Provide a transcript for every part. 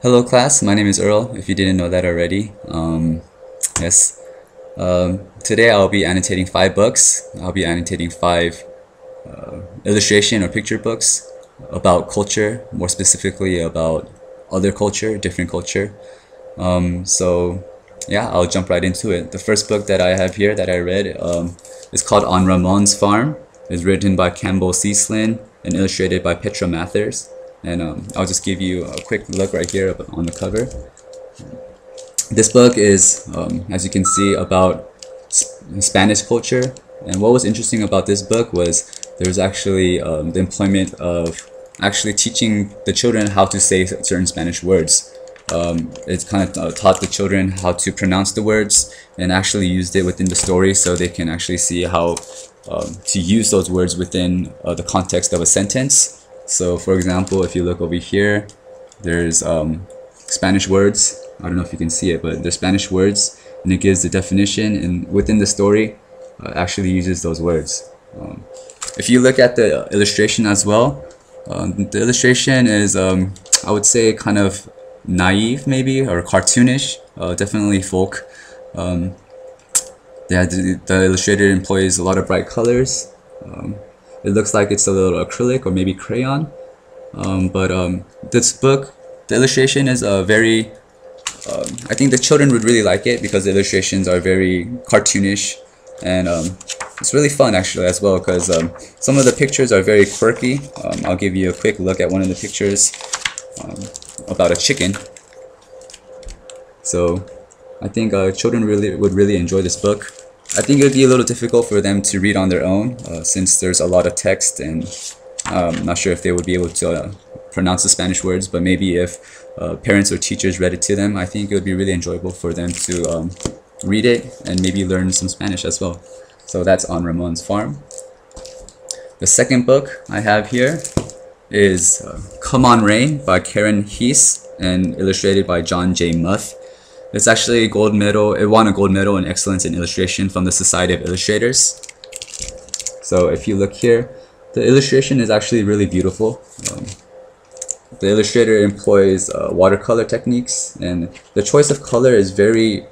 Hello class, my name is Earl, if you didn't know that already. Yes. Today I'll be annotating 5 books. I'll be annotating 5 illustration or picture books about culture, more specifically about other culture, different culture. So yeah, I'll jump right into it. The first book that I have here that I read is called On Ramon's Farm. It's written by Campbell Ceaslin and illustrated by Petra Mathers. And I'll just give you a quick look right here on the cover. This book is, as you can see, about Spanish culture. And what was interesting about this book was there was actually the employment of actually teaching the children how to say certain Spanish words. It kind of taught the children how to pronounce the words and actually used it within the story so they can actually see how to use those words within the context of a sentence. So for example, if you look over here, there's Spanish words. I don't know if you can see it, but there's Spanish words and it gives the definition, and within the story actually uses those words. If you look at the illustration as well, the illustration is I would say kind of naive maybe, or cartoonish, definitely folk. The illustrator employs a lot of bright colors. It looks like it's a little acrylic or maybe crayon. This book, the illustration is very, I think the children would really like it because the illustrations are very cartoonish, and it's really fun actually as well because some of the pictures are very quirky. I'll give you a quick look at one of the pictures about a chicken. So I think children would really enjoy this book. I think it would be a little difficult for them to read on their own since there's a lot of text, and I'm not sure if they would be able to pronounce the Spanish words, but maybe if parents or teachers read it to them, I think it would be really enjoyable for them to read it and maybe learn some Spanish as well. So that's On Ramon's Farm. The second book I have here is Come On Rain by Karen Heese and illustrated by John J. Muth. It's actually a gold medal. It won a gold medal in excellence in illustration from the Society of Illustrators. So if you look here, the illustration is actually really beautiful. The illustrator employs watercolor techniques, and the choice of color is very,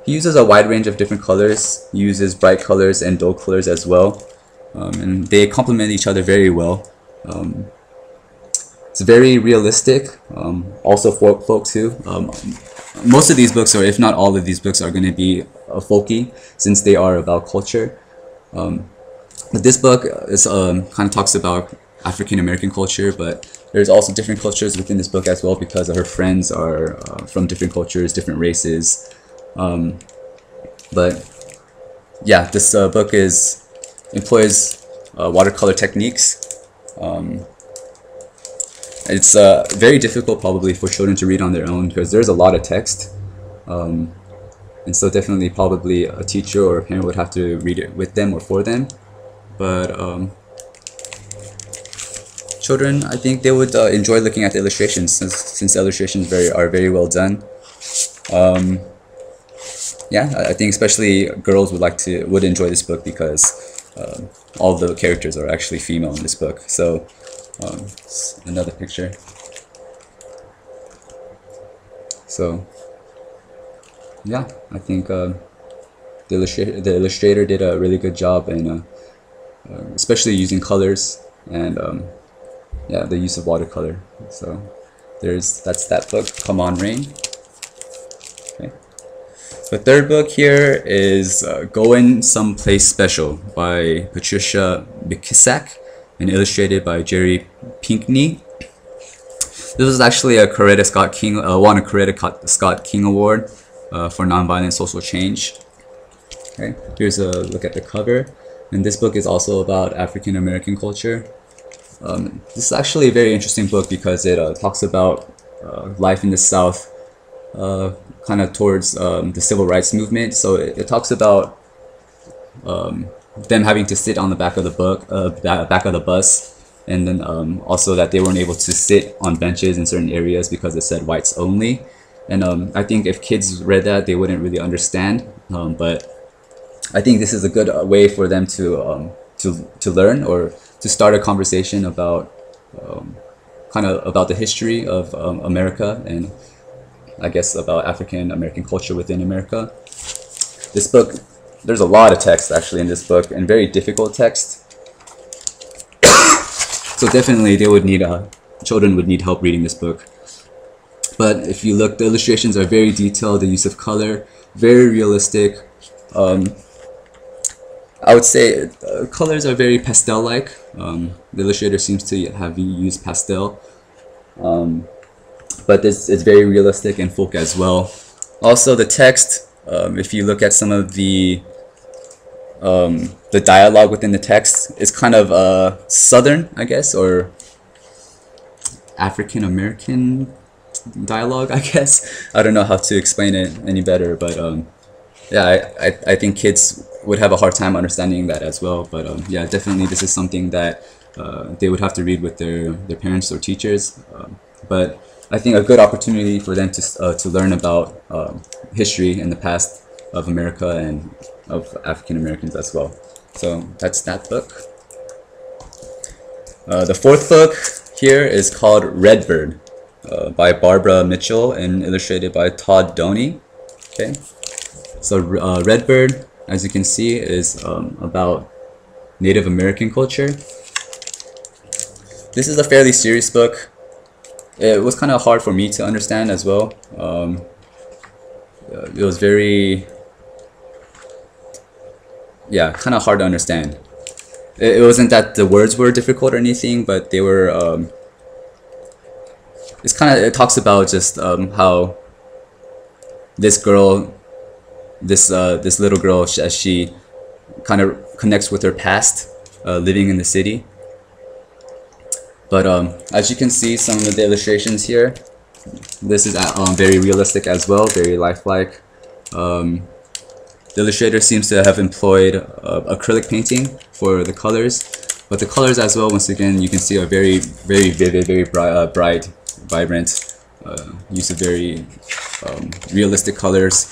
he uses a wide range of different colors. He uses bright colors and dull colors as well, and they complement each other very well. It's very realistic, also folk too. Most of these books, or if not all of these books, are going to be folky since they are about culture. But this book is kind of talks about African American culture, but there's also different cultures within this book as well because her friends are from different cultures, different races. But yeah, this book employs watercolor techniques. It's very difficult probably for children to read on their own because there's a lot of text. And so definitely probably a teacher or a parent would have to read it with them or for them. But children, I think they would enjoy looking at the illustrations since the illustrations are very well done. Yeah, I think especially girls would enjoy this book because all the characters are actually female in this book. So another picture. So yeah, I think the illustrator did a really good job in especially using colors and yeah, the use of watercolor. So that's that book, Come On Rain. Okay. The third book here is Going Someplace Special by Patricia Bikisak and illustrated by Jerry Pinkney. This was actually a Coretta Scott King, won a Coretta Scott King Award for nonviolent social change. Okay, here's a look at the cover, and this book is also about African American culture. This is actually a very interesting book because it talks about life in the South, kind of towards the civil rights movement. So it talks about them having to sit on the back of the bus, and then also that they weren't able to sit on benches in certain areas because it said whites only. And I think if kids read that, they wouldn't really understand. But I think this is a good way for them to learn or to start a conversation about kind of about the history of America, and I guess about African American culture within America. This book, there's a lot of text actually in this book, and very difficult text. So definitely they would need, children would need help reading this book. But if you look, the illustrations are very detailed, the use of color, very realistic. I would say colors are very pastel-like. The illustrator seems to have used pastel. But this is very realistic and folk as well. Also the text, if you look at some of the dialogue within the text, is kind of Southern, I guess, or African American dialogue, I guess. I don't know how to explain it any better, but yeah, I think kids would have a hard time understanding that as well. But yeah, definitely this is something that they would have to read with their parents or teachers. But I think a good opportunity for them to learn about history in the past of America and of African Americans as well. So that's that book. The fourth book here is called Redbird by Barbara Mitchell and illustrated by Todd Doney. Okay, so Redbird, as you can see, is about Native American culture. This is a fairly serious book. It was kind of hard for me to understand as well. It was very, yeah, kind of hard to understand. It wasn't that the words were difficult or anything, but they were, it talks about just how this girl, this little girl, as she kind of connects with her past, living in the city. But as you can see, some of the illustrations here, this is very realistic as well, very lifelike. The illustrator seems to have employed acrylic painting for the colors, but the colors as well, once again, you can see are very, very vivid, very bright, vibrant, use of very realistic colors.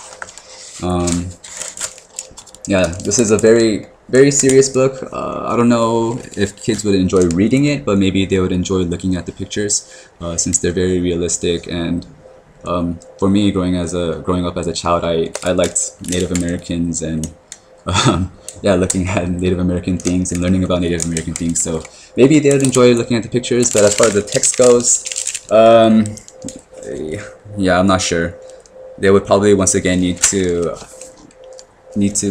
Yeah, this is a very, very serious book. I don't know if kids would enjoy reading it, but maybe they would enjoy looking at the pictures since they're very realistic. And for me, growing up as a child, I liked Native Americans and yeah, looking at Native American things and learning about Native American things. So maybe they would enjoy looking at the pictures. But as far as the text goes, yeah, I'm not sure. They would probably once again need to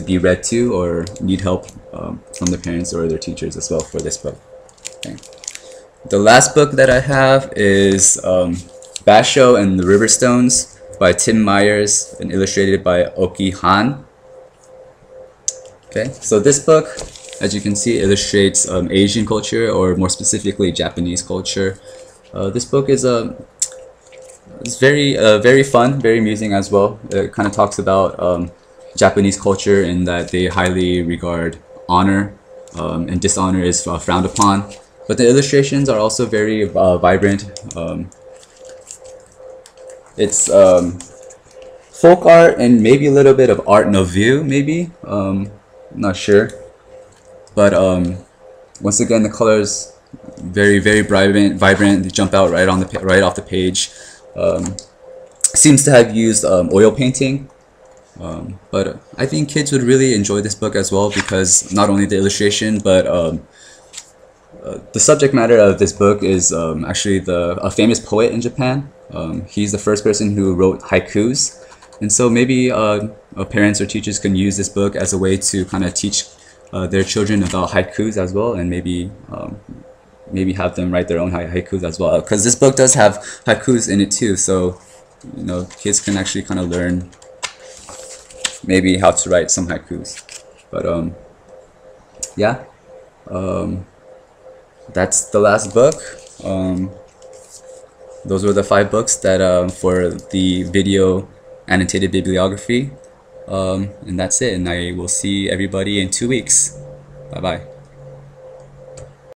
be read to or need help from their parents or their teachers as well for this book. Okay. The last book that I have is Basho and the Riverstones by Tim Myers and illustrated by Oki Han. Okay, so this book, as you can see, illustrates Asian culture, or more specifically Japanese culture. This book is it's very fun, very amusing as well. It kind of talks about Japanese culture in that they highly regard honor, and dishonor is frowned upon. But the illustrations are also very vibrant. It's folk art and maybe a little bit of art nouveau, maybe. Not sure. But once again, the colors very, very vibrant. They jump out right off the page. Seems to have used oil painting. But I think kids would really enjoy this book as well, because not only the illustration, but the subject matter of this book is actually a famous poet in Japan. He's the first person who wrote haikus, and so maybe parents or teachers can use this book as a way to kind of teach their children about haikus as well, and maybe have them write their own haikus as well, because this book does have haikus in it too. So you know, kids can actually kind of learn maybe how to write some haikus. But yeah, that's the last book. Those were the 5 books that for the video annotated bibliography, and that's it, and I will see everybody in 2 weeks. Bye bye.